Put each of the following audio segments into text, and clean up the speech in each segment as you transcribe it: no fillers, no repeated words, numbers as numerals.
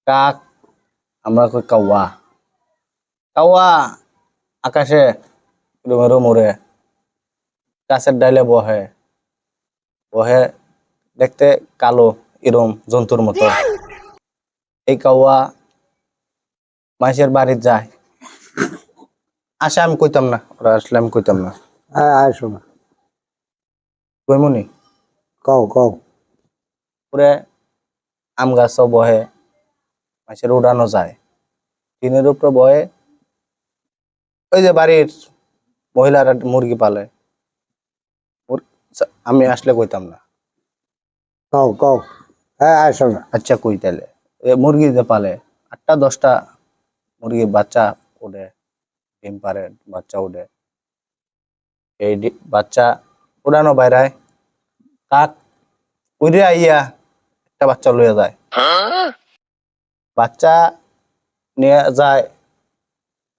কাক আমরা কই কাওয়া। কাওয়া আকাশে রুমেরও মোড়ে গাছের ডাইলে বহে বহে দেখতে কালো এরম জন্তুর মতো। এই কাওয়া মানুষের বাড়ির যায় আসে, আমি কইতাম না, ওরা আসলে আমি কইতাম না। শোনা কইমুনি কও কও পুরে আম গাছও বহে, মানুষের উড়ানো যায়, টিনের উপরে বহে। ওই যে বাড়ির মহিলারা মুরগি পালে, আমি আসলে কইতাম না। কও কও শোনা আচ্ছা কই তাইলে মুরগি যে পালে 8টা 10টা মুরগির বাচ্চা ওঠে, ডিম পারে, বাচ্চা ওঠে। এই বাচ্চা উড়ানো বাইরায় কাক উড়ে আইয়া একটা বাচ্চা লইয়া যায়, বাচ্চা নিয়ে যায়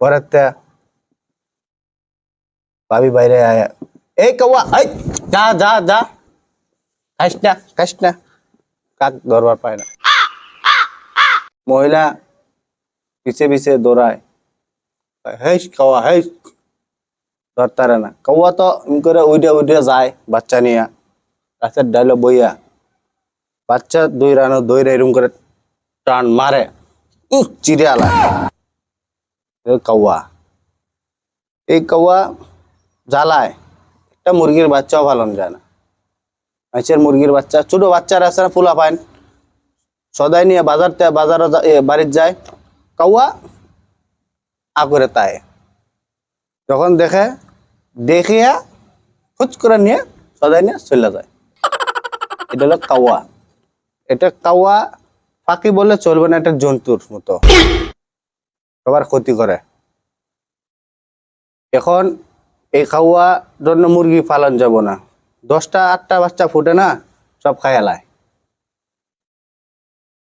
ঘরেতে। ভাবি বাইরে আয়া এই কাওয়া এই যা যা যা, খাইস না। কাক ধরবার পায় না, মহিলা পিছে পিছে দৌড়ায়, হেস কাওয়া হেস, ধরতারে না। কাওয়া তো করে উইডে যায় বাচ্চা নিয়া গাছের ডাইলে বইয়া, বাচ্চা দুই রানো দইরা এরম করে টান মারে, চিড়ে আলায় কাওয়া। এই কাওয়া জ্বালায় একটা মুরগির বাচ্চাও পালন যায় না। মানুষের মুরগির বাচ্চা, ছোট বাচ্চারা আছে না, পোলা পাইন, সদাই নিয়ে বাজার বাড়ির যায়, কাওয়া করে তাই যখন দেখিয়া খুচ করে নিয়ে সদাই নিয়ে চলে যায়। এটা হলো কাওয়া। এটা কাওয়া পাখি বলে চলবে না, এটা জন্তুর মতো, সবার ক্ষতি করে। এখন এই কাওয়া জন্য মুরগি পালন যাব না, 10টা 8টা বাচ্চা ফুটে না, সব খায়ালায়।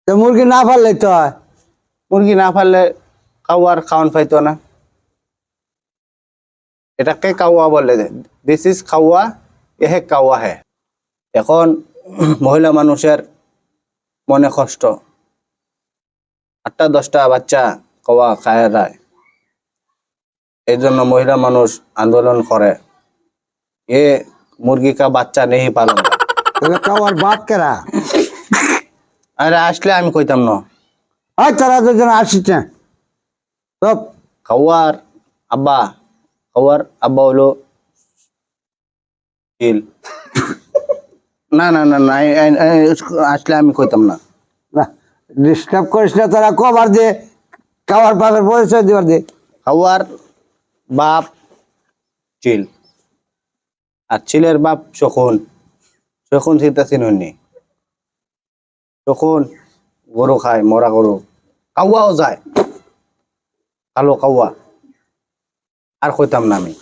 মুরগি না পারলে তো মুরগি না পারলে কাওয়ার খাওয়ান পাইতো না। এটাকে কাওয়া বলে, দিস ইজ কাওয়া, এহে কাওয়া হে। এখন মহিলা মানুষের মনে কষ্ট, 8টা 10টা বাচ্চা কাওয়া খায় যায়। এই জন্য মহিলা মানুষ আন্দোলন করে, এ মুরগি কা বাচ্চা নেই পালন। কাওয়ার বাপ কেরা? আরে আসলে আমি কইতাম না। তারা দুজন আসিস না সব। কাওয়ার আব্বা হলো চিল। না না না না, আসলে আমি কইতাম না। ডিস্টার্ব করিস না, তারা কবার দে কাওয়ার বাপের পরিচয় দিবার দে। কাওয়ার বাপ চিল, আর চিলের বাপ শকুন সীতা চিনুননি। শকুন গরু খায়, মরা গরু। কাওয়াও যায়, কালো কাওয়া। আর কইতাম না আমি।